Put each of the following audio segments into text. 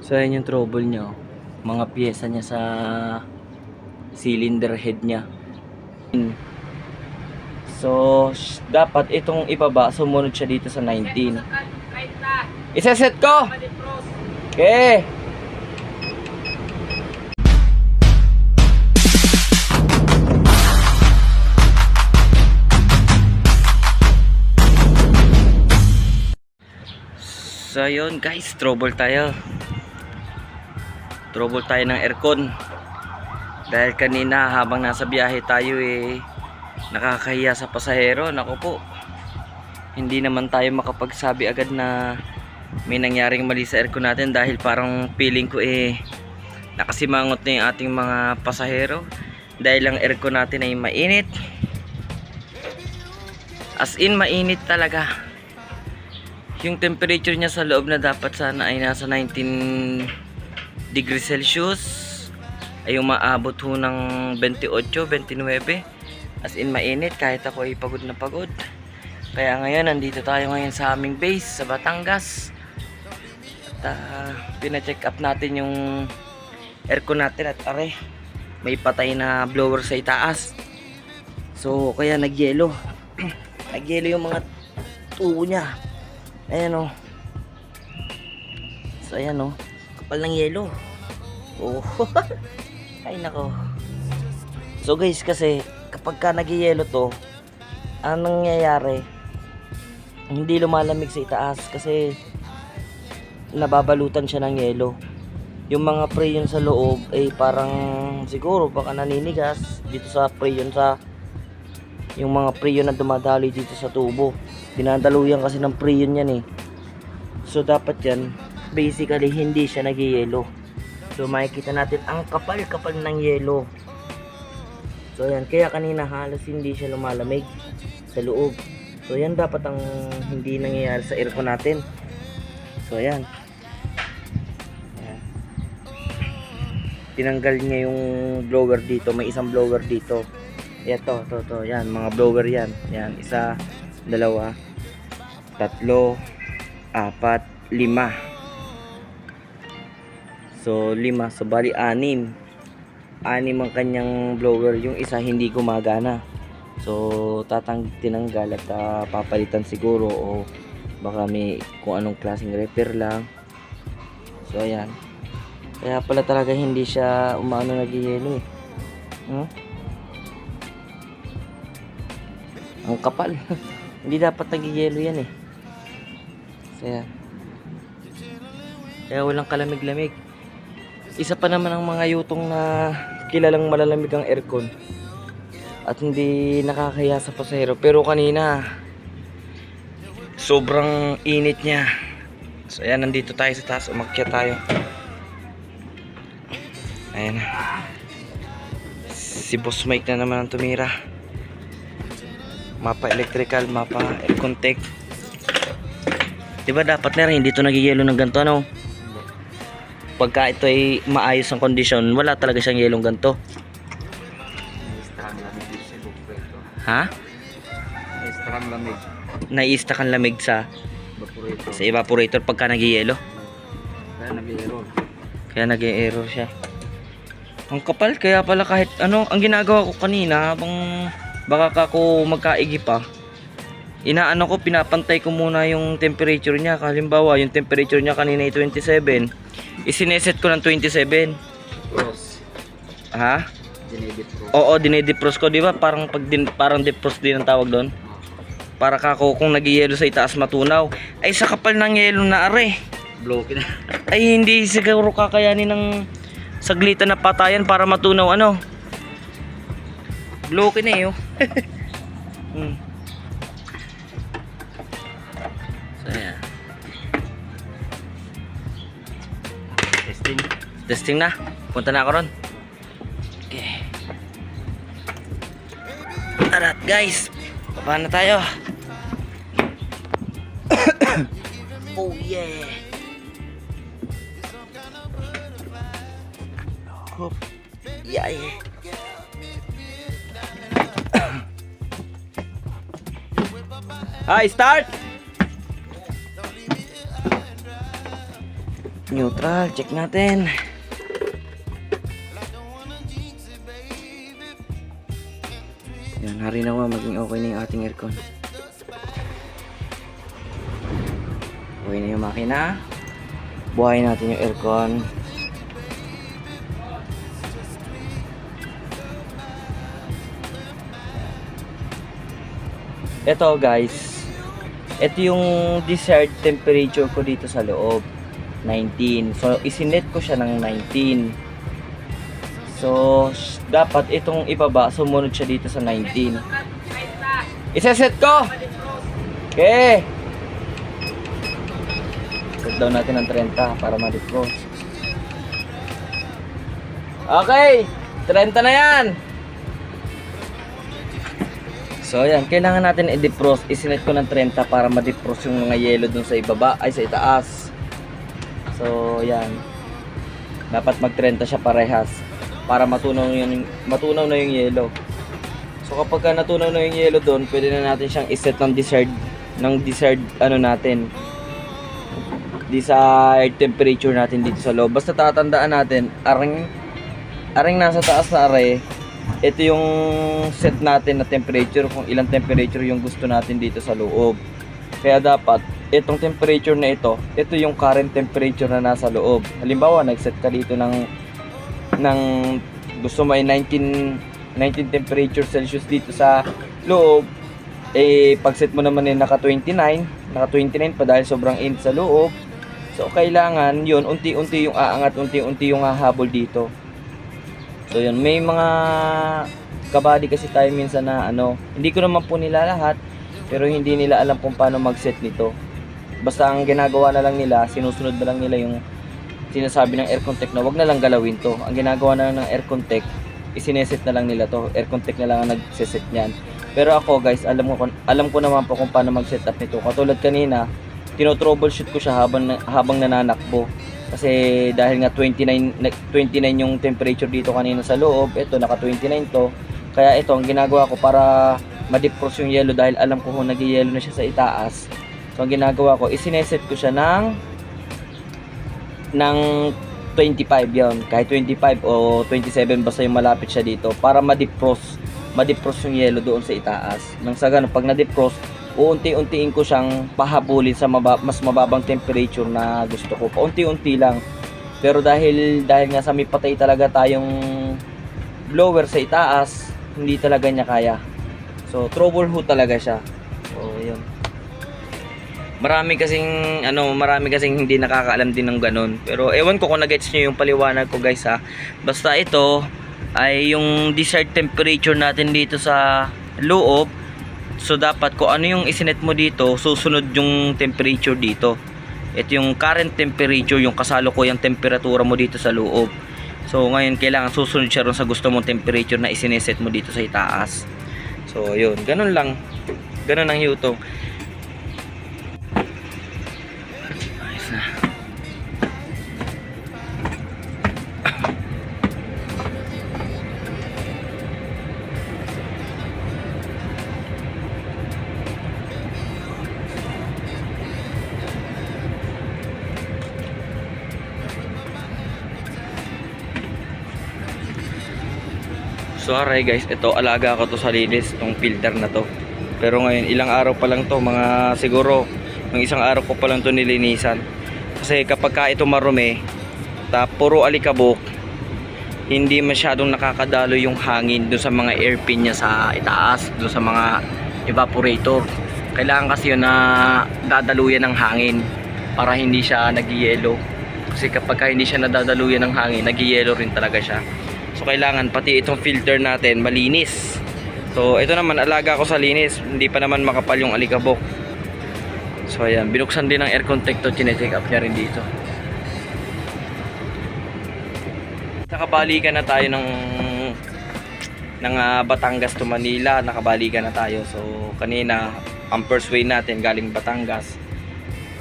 So ayan yung trouble niya, oh. Mga pyesa niya sa cylinder head niya. So dapat itong ibaba, sumunod siya dito sa 19. Isa-set ko. Okay. So yun guys, trouble tayo ng aircon. Dahil kanina habang nasa biyahe tayo nakakahiya sa pasahero. Naku po, hindi naman tayo makapagsabi agad na may nangyaring mali sa aircon natin. Dahil parang feeling ko nakasimangot na yung ating mga pasahero. Dahil ang aircon natin ay mainit. As in mainit talaga. Yung temperature niya sa loob na dapat sana ay nasa 19 degrees Celsius ay umaabot ho ng 28, 29. As in mainit, kahit ako ay pagod na pagod. Kaya ngayon nandito tayo ngayon sa aming base sa Batangas. At pina-check up natin yung aircon natin at may patay na blower sa itaas. So kaya nagyelo. Nagyelo yung mga tubo niya. Ayan o. So ayan o. Kapal ng yelo. Oh. Ay nako. So guys, kasi kapag ka nagyelo to, anong nangyayari? Hindi lumalamig sa itaas kasi nababalutan siya ng yelo. Yung mga preyon sa loob ay parang siguro baka naninigas dito sa preyon, sa yung mga preyon na dumadaloy dito sa tubo. Dinadaluyan kasi ng preyon yan So dapat yan, basically hindi siya nagyayelo. So makikita natin ang kapal-kapal ng yelo. So yan, kaya kanina halos hindi siya lumalamig sa loob. So yan dapat ang hindi nangyayari sa aircon natin. So yan. Tinanggal niya yung blower dito. May isang blower dito. Ito, to. Yan, mga blower yan. Yan, isa, dalawa, tatlo, apat, lima. So 5, so bali 6 ang kanyang blower. Yung isa hindi gumagana. So tinanggal at papalitan siguro, o baka may kung anong klaseng repair lang. So ayan. Kaya pala talaga hindi siya nagyayelo Ang kapal. Hindi dapat nagyayelo yan So ayan. Kaya walang kalamig-lamig. Isa pa naman ang mga yutong na kilalang malalamig ang aircon at hindi nakakaya sa pasahero. Pero kanina sobrang init niya. So ayan, nandito tayo sa taas. Umakyat tayo. Ayan na. Si Boss Mike na naman ang tumira. Mapa electrical, mapa aircon tech. Diba dapat na rin hindi ito nagyayelo ng ganito Pagka ito ay maayos ang kondisyon, wala talaga siyang yelong ganito. Ha? Strong lamig. Nai-stack ang lamig sa evaporator pagka nagyayelo. Kaya nag-error siya. Ang kapal, kaya pala kahit ang ginagawa ko kanina habang baka ako magkaigi pa, inaano ko, pinapantay ko muna yung temperature niya. Halimbawa yung temperature niya kanina ay 27, isineset ko ng 27. Frost. Ha? Dinedefrost. Oo, dinedefrost ko, di ba? Parang defrost din ang tawag doon. Para kako kung nagyayelo sa itaas matunaw. Ay sa kapal ng yelo na Bloke na. ay hindi siguro kakayanin ng saglitan na patayan para matunaw Bloke na So ayan. Testing na. Punta na ako ron. Okay. Alright guys, baba na tayo. Oh yeah. Hop. Yeah. Hi, start. Neutral, check natin. Yan, hari nawa, maging okay na yung ating aircon. Okay na yung makina. Buhayin natin yung aircon. Ito guys, ito yung desired temperature ko dito sa loob, 19. So isinet ko siya ng 19. So dapat itong ibaba, sumunod siya dito sa 19. Iseset ko. Okay. Set down natin ng 30 para ma-defrost. Okay, 30 na yan. So ayan, kailangan natin i-defrost. Isinet ko ng 30 para ma-defrost yung mga yelo dun sa ibaba, ay sa itaas. So ayan, dapat mag-30 siya parehas para matunaw na yung yelo. So kapag natunaw na yung yelo doon, pwede na natin siyang iset ng desired ano natin, desired temperature natin dito sa loob. Basta tatandaan natin, aring nasa taas na are, ito yung set natin na temperature, kung ilang temperature yung gusto natin dito sa loob. Kaya dapat itong temperature na ito yung current temperature na nasa loob. Halimbawa, nag-set ka dito ng gusto mo ay 19 temperature Celsius dito sa loob, eh pag set mo naman naka 29 pa dahil sobrang init sa loob. So kailangan yun, unti-unti yung aangat, unti-unti yung hahabol dito. So yun, may mga kabady kasi tayo minsan na hindi ko naman po nila lahat, pero hindi nila alam kung paano mag-set nito. Basta ang ginagawa na lang nila, sinusunod na lang nila yung sinasabi ng Aircon Tech na wag na lang galawin to. Ang ginagawa na lang ng Aircon Tech, isineset na lang nila to. Aircon Tech na lang ang nagseset niyan. Pero ako guys, alam ko naman po kung paano mag-set up nito. Katulad kanina, tino-troubleshoot ko siya habang nananakbo. Kasi dahil nga 29 yung temperature dito kanina sa loob, ito naka 29 to. Kaya ito ang ginagawa ko para ma-defrost yung yelo dahil alam ko kung nag-yelo na siya sa itaas. So ang ginagawa ko, isineset ko siya ng 25 yon, kahit 25 o 27 basta yung malapit siya dito para ma-defrost yung yelo doon sa itaas. Nang sa ganun, pag na-defrost, uunti-untiin ko siyang pahabulin sa mas mababang temperature na gusto ko. Paunti-unti lang. Pero dahil nga sa may patay talaga tayong blower sa itaas, hindi talaga niya kaya. So trouble-hoot talaga siya. So yun. Marami kasing hindi nakakaalam din ng ganun. Pero ewan ko kung na-gets nyo yung paliwanag ko guys ha. Basta ito ay yung desired temperature natin dito sa loob. So dapat kung ano yung isinet mo dito, susunod yung temperature dito. Ito yung current temperature, yung kasalukuyang temperatura mo dito sa loob. So ngayon kailangan susunod siya ron sa gusto mong temperature na isineset mo dito sa itaas. So yun, ganun lang. Ganun ang yutong. Ayos na. So alright guys, ito alaga ko to sa linis, tong filter na to. Pero ngayon ilang araw pa lang to, mga siguro ng isang araw ko pa lang to nilinisan. Kasi kapag ka ito marumi, puro alikabok, hindi masyadong nakakadalo yung hangin dun sa mga air pin niya sa itaas, dun sa mga evaporator. Kailangan kasi yun na dadaluyan ng hangin para hindi siya nag-yelo. Kasi kapag ka hindi siya nadadaluyan ng hangin, nag-yelo rin talaga siya. So kailangan pati itong filter natin malinis. So ito naman alaga ko sa linis, hindi pa naman makapal yung alikabok. So ayan, binuksan din ng Aircon Tech to, chine-check up niya rin dito. Nakabalikan na tayo ng Batangas to Manila, nakabalikan na tayo. So kanina ang first way natin galing Batangas.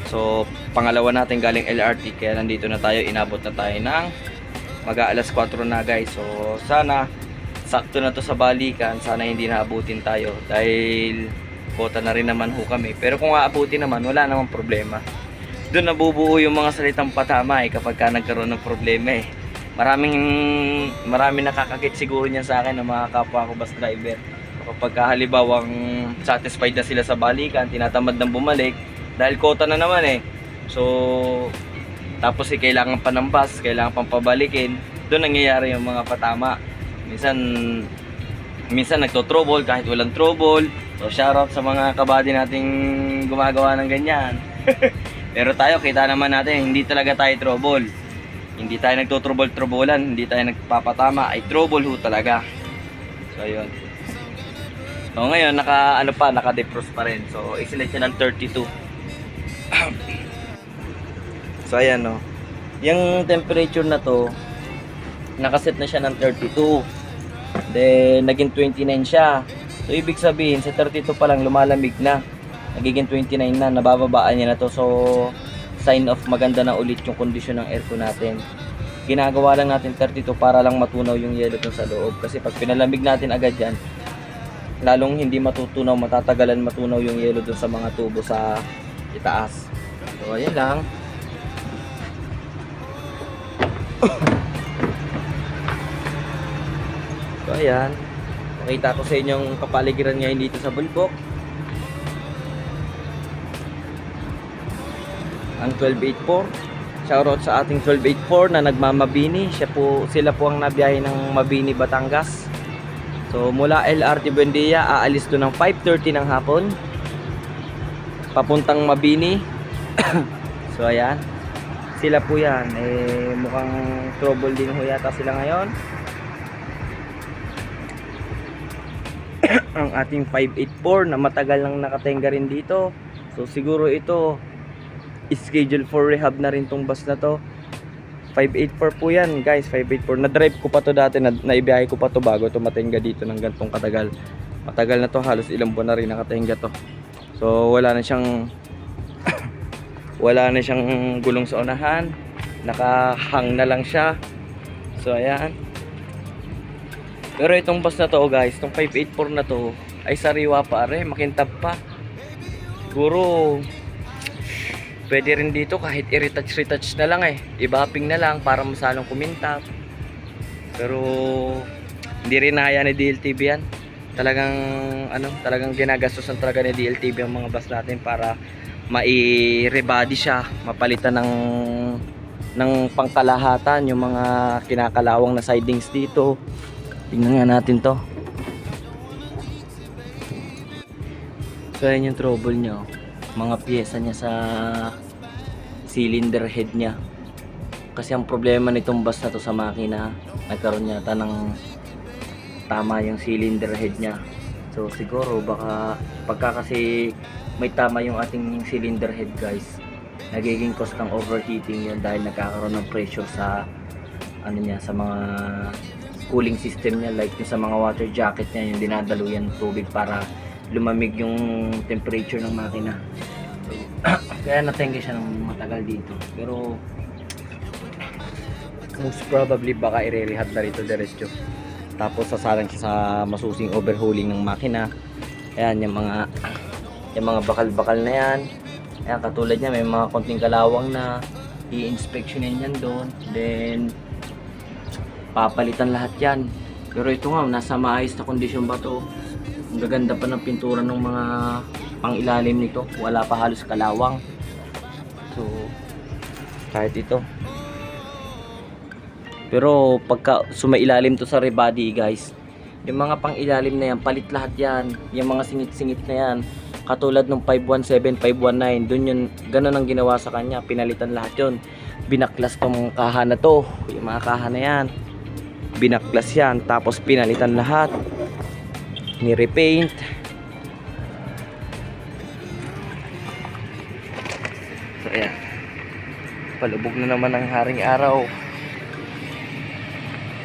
So pangalawa natin galing LRT, kaya nandito na tayo, inabot na tayo ng mag-aalas 4 na guys. So sana sakto na to sa balikan, sana hindi naabutin tayo dahil kota na rin naman ho kami. Pero kung aabutin naman, wala namang problema. doon nabubuo yung mga salitang patama kapag ka nagkaroon ng problema Maraming nakakakit siguro niyan sa akin ng mga kapwa ko bus driver. Kapag halimbawang satisfied na sila sa balikan, tinatamad nang bumalik dahil kota na naman So, tapos kailangan pa ng bus, kailangan pang pabalikin. Doon nangyayari yung mga patama. Minsan nagto-trouble kahit walang trouble. So, shoutout sa mga kabady nating gumagawa ng ganyan. Pero tayo, kita naman natin, hindi talaga tayo trouble. Hindi tayo nagto-trouble-troublean, hindi tayo nagpapatama, ay trouble ho talaga. So, ayun. So, ngayon, naka-defrost pa rin. So, i-select niya ng 32. So, ayan, no. Yung temperature na to, nakaset na siya ng 32. Then, naging 29 siya. So, ibig sabihin, sa 32 pa lang lumalamig na. Nagiging 29 na, nabababaan niya na to. So, sign of maganda na ulit yung kondisyon ng aircon natin. Ginagawa lang natin 32 para lang matunaw yung yelo dun sa loob. Kasi pag pinalamig natin agad yan, lalong hindi matutunaw, matatagalan matunaw yung yelo dun sa mga tubo sa itaas. So, ayan lang. So, ayan. Nakita ko sa inyong kapaligiran ngayon dito sa Bulbok. Ang 1284. Shoutout sa ating 1284 na nagmamabini. Sila po ang nabiyahe ng Mabini, Batangas. So mula LRT Buendia, aalis doon ng 5:30 ng hapon. Papuntang Mabini. So ayan. Sila po yan. Mukhang trouble din ho yata sila ngayon. Ang ating 584 na matagal nang nakatenga rin dito. So siguro ito schedule for rehab na rin tong bus na to. 584 po yan guys, 584. Na-drive ko pa to dati, naibiyahe ko pa to bago to matenga dito ng gantong katagal. Matagal na to, halos ilang buwan na rin nakatenga to. So wala na siyang wala na siyang gulong sa unahan, nakahang na lang siya. So ayan. Pero itong bus na to guys, itong 584 na to ay sariwa pa rin, makintab pa. Siguro pwede rin dito kahit i-retouch na lang i-bapping na lang para masalong kumintab. Pero hindi rin nahaya ni DLTV yan. Talagang ginagastosan talaga ni DLTV ang mga bus natin para mai-rebody siya, mapalitan ng pangkalahatan yung mga kinakalawang na sidings dito. Tingnan nga natin to. So yan yung trouble niya. Mga pyesa niya sa cylinder head niya. Kasi ang problema nitong bus na to sa makina, nagkaroon yata ng tama yung cylinder head niya. So siguro baka pagka kasi may tama yung ating cylinder head guys, nagiging cause ng overheating yun dahil nagkakaroon ng pressure sa sa mga cooling system niya, like yung sa mga water jacket niya, yung dinadaluyan ng tubig para lumamig yung temperature ng makina. So, kaya natenga siya ng matagal dito. Pero most probably baka i-rehab na rito diretso. Tapos sasalang siya sa masusing overhauling ng makina. Ayan yung mga bakal-bakal na yan. Ayan, katulad niya may mga konting kalawang na i-inspectionin yan doon. Then papalitan lahat yan. Pero ito nga, nasa maayos na kondisyon ba to? Ang gaganda pa ng pintura ng mga pang-ilalim nito. Wala pa halos kalawang. So, kahit ito. Pero pagka sumailalim to sa rebody guys, yung mga pang-ilalim na yan, palit lahat yan. Yung mga singit-singit na yan, katulad ng 517, 519, dun yun, ganun ang ginawa sa kanya. Pinalitan lahat yun. Binaklas tong kaha na to. Yung mga kaha na yan, binaklas yan. Tapos pinalitan lahat. Ni-repaint. So ayan, palubog na naman ang haring araw.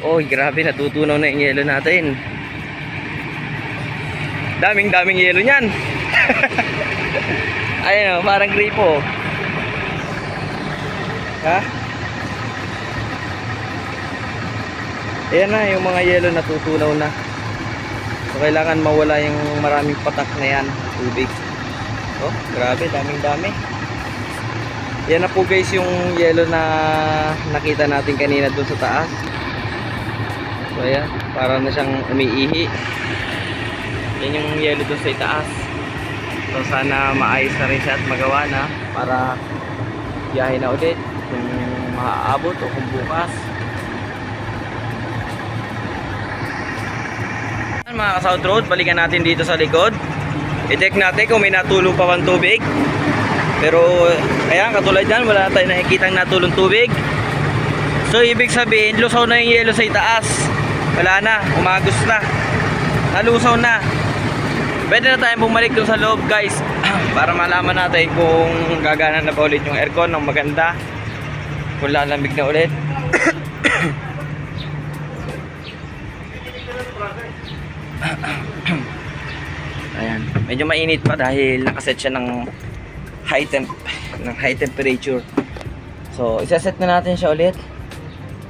Oy, grabe, natutunaw na yung yelo natin. Daming yelo niyan. Ayun, parang gripo. Ha? Ayan na, yung mga yelo natutunaw na. So kailangan mawala yung maraming patak na yan, tubig. Oh, grabe, daming. Yan na po guys yung yellow na nakita natin kanina doon sa taas. So ayan, para na siyang umiihi. Yan yung yellow doon sa itaas. So sana maayos na rin siya at magawa na para biyahe na ulit kung maaabot o kung bukas. Mga ka-South Road, balikan natin dito sa likod. I-check natin kung may natulong pa bang tubig. Pero ayan, katulad yan, wala na tayong nakikitang natulong tubig. So ibig sabihin, lusaw na yung yelo sa itaas. Wala na, umagos na, nalusaw na. Pwede na tayong bumalik dun sa loob guys, para malaman natin kung gagana na ba ulit yung aircon ng maganda, kung lalamig na ulit. Ayan, medyo mainit pa dahil nakaset siya ng high temperature. So isaset na natin siya ulit.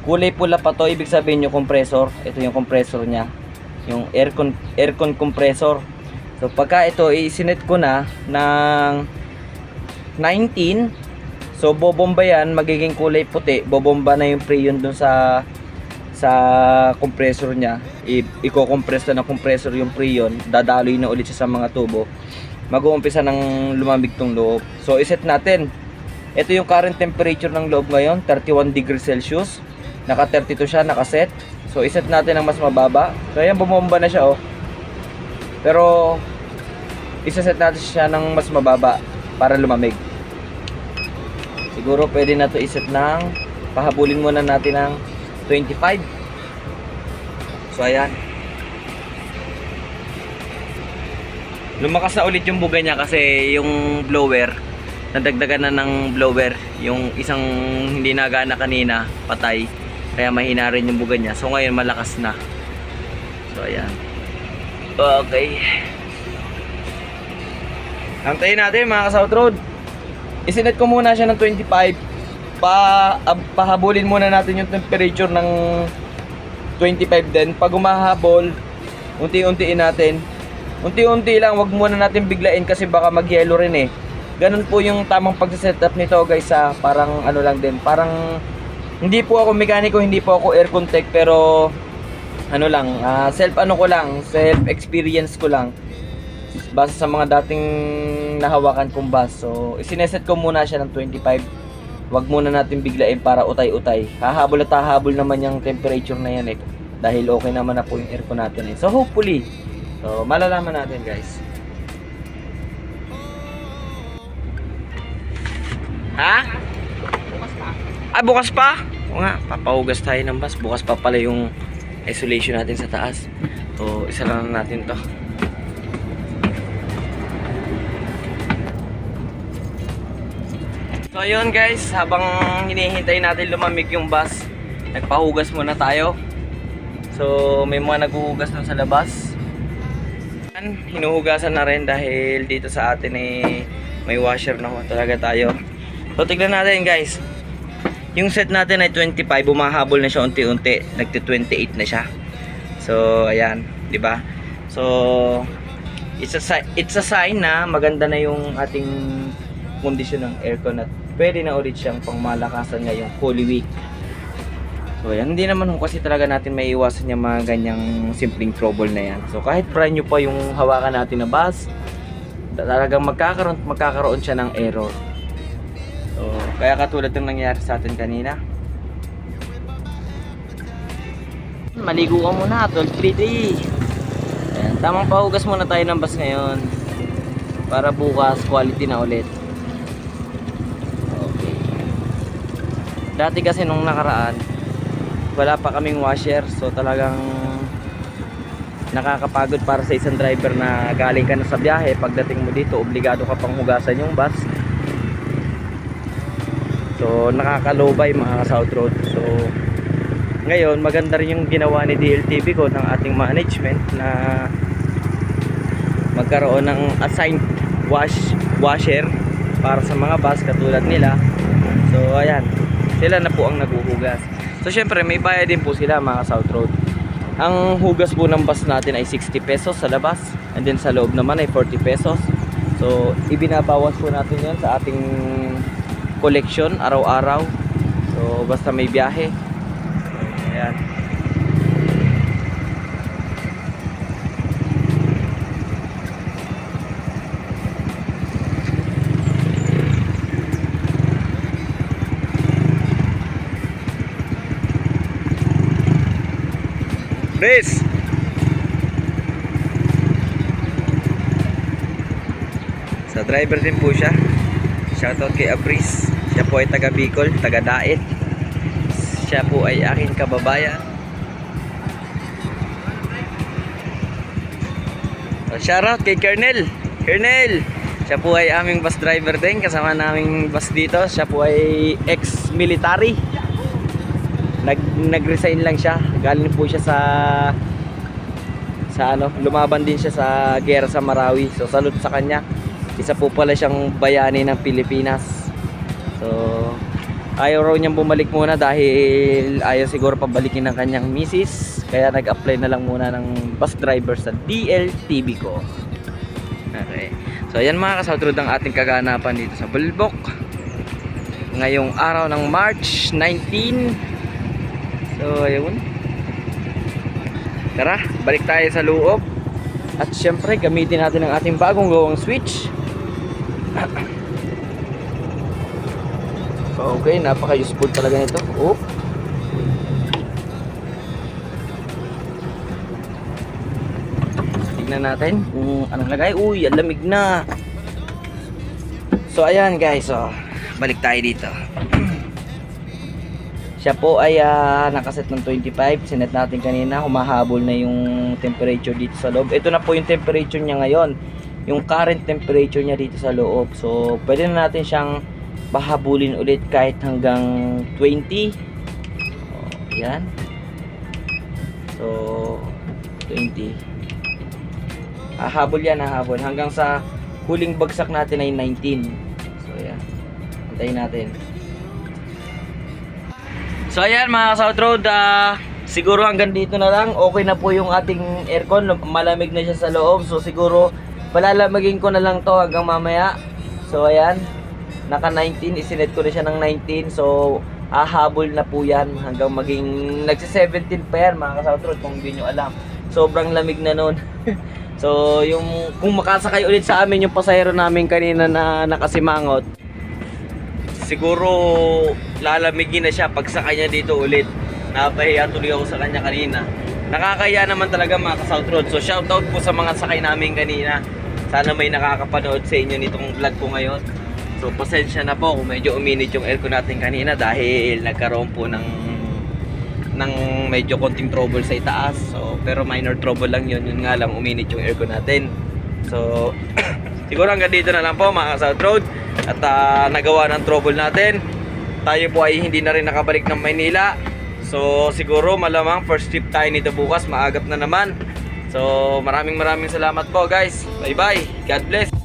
Kulay pula pa to, ibig sabihin yung compressor. Ito yung compressor niya, yung aircon compressor. So pagka ito isinet ko na ng 19, so bobomba yan, magiging kulay puti. Bobomba na yung freon dun sa compressor niya. Iko-compress na ng compressor yung freon, dadaloy na ulit siya sa mga tubo. Mag-uumpisa ng lumamig tong loob. So iset natin. Ito yung current temperature ng loob ngayon, 31 degrees Celsius. Naka 32 siya, nakaset. So iset natin ng mas mababa. So ayan, bumomba na siya oh. Pero isa-set natin siya ng mas mababa para lumamig. Siguro pwede na to iset ng, pahabulin muna natin ng 25. So ayan, lumakas na ulit yung buga niya kasi yung blower, nadagdagan na ng blower. Yung isang hindi nagana kanina, patay, kaya mahina rin yung buga niya. So ngayon malakas na. So ayan. Okay, antayin natin mga ka-South Road. Isinet ko muna siya ng 25. Pahabulin muna natin yung temperature ng 25 din. Pag umahabol, unti-untiin natin. Unti-unti lang, wag muna natin biglain kasi baka mag-yellow rin eh. Ganun po yung tamang pag-setup nito guys, parang ano lang din. Parang hindi po ako mekaniko, hindi po ako aircon tech, pero ano lang, self experience ko lang base sa mga dating nahawakan kong bus. So isineset ko muna siya ng 25. Wag muna natin biglain para utay-utay. Hahabol at hahabol naman yung temperature na yan eh, dahil okay naman na po yung aircon natin eh. So hopefully, so malalaman natin guys. Ha? Bukas pa? O nga, papahugas tayo ng bus. Bukas pa pala yung isolation natin sa taas. So isa lang natin to. So ayun guys, habang hinihintay natin lumamig yung bus, nagpahugas muna tayo. So may mga naghuhugas dun sa labas. Hinuhugasan na rin dahil dito sa atin eh may washer na talaga tayo. So tignan natin guys, yung set natin ay 25, bumahabol na siya unti-unti, nagti-28 na siya. So ayan, di ba? So it's a sign na maganda na yung ating kondisyon ng aircon at pwede na ulit siyang pangmalakasan ngayong Holy Week. So yan, hindi naman kasi talaga natin may iwasan yung mga ganyang simpleng trouble na yan. So kahit brand new pa yung hawakan natin na bus, talagang magkakaroon siya ng error. So kaya katulad ng nangyari sa atin kanina. Maligo ka muna, 12:30. Ayan, tamang pahugas muna tayo ng bus ngayon para bukas quality na ulit. Okay. Dati kasi nung nakaraan wala pa kaming washer, so talagang nakakapagod para sa isang driver na galing ka na sa biyahe. Pagdating mo dito, obligado ka pang hugasan yung bus. So nakakalobay mga South Road. So ngayon maganda rin yung ginawa ni DLTV ko ng ating management na magkaroon ng assigned washer para sa mga bus katulad nila. So ayan, sila na po ang naghuhugas. So syempre may bayad din po sila mga South Road. Ang hugas po ng bus natin ay 60 pesos sa labas, and then sa loob naman ay 40 pesos. So ibinabawas po natin yan sa ating collection araw-araw. So basta may biyahe. Ayan. Chris! Sa driver din po siya. Shoutout kay Abris. Siya po ay taga Bicol, taga Daet. Siya po ay aking kababayan. So, shoutout kay Kernel. Kernel! Siya po ay aming bus driver din. Kasama naming bus dito. Siya po ay ex-military. Nag-resign lang siya. Galing po siya sa ano, lumaban din siya sa gera sa Marawi. So salute sa kanya. Isa po pala siyang bayani ng Pilipinas. So ayaw raw niyang bumalik muna dahil ayaw siguro pabalikin ng kanyang misis. Kaya nag-apply na lang muna ng bus driver sa DLTV ko. Okay. So ayan mga kasautrod ang ating kaganapan dito sa Bulbok. Ngayong araw ng March 19. So ayun. Tara, balik tayo sa loob. At syempre gamitin natin ang ating bagong gawang switch. Okay, napaka-useful talaga nito. Oh. Tignan natin kung anong lagay. Uy, ang lamig na. So ayan guys, so balik tayo dito. Siya po ay nakaset ng 25. Sinet natin kanina. Humahabol na yung temperature dito sa loob. Ito na po yung temperature niya ngayon. Yung current temperature niya dito sa loob. So pwede na natin siyang pahabulin ulit kahit hanggang 20. Yan. So 20. Hahabol yan, hahabol. Hanggang sa huling bagsak natin ay 19. So yan. Antayin natin. So ayan mga ka-South Road, siguro hanggang dito na lang. Okay na po yung ating aircon, malamig na siya sa loob. So siguro palalamigin ko na lang to hanggang mamaya. So ayan, naka 19, isinet ko na siya ng 19. So hahabol na po yan hanggang maging nagsi-17 pa yan mga ka-South Road kung hindi nyo alam. Sobrang lamig na nun. So yung kung makasakay ulit sa amin yung pasahero namin kanina na nakasimangot, siguro lalamigin na siya pag sakay niya dito ulit. Napahiya tuloy ako sa kanya kanina. Nakakahiya naman talaga mga ka-South Road. So shoutout po sa mga sakay namin kanina. Sana may nakakapanood sa inyo nitong vlog ko ngayon. So pasensya na po kung medyo uminit yung aircon natin kanina dahil nagkaroon po ng medyo konting trouble sa itaas. So pero minor trouble lang yun. Yun nga lang uminit yung aircon natin. So siguro hanggang dito na lang po mga ka-South Road. At nagawa ng trouble natin. Tayo po ay hindi na rin nakabalik ng Maynila. So siguro malamang first trip tayo nito bukas. Maagap na naman. So maraming salamat po guys. Bye bye. God bless.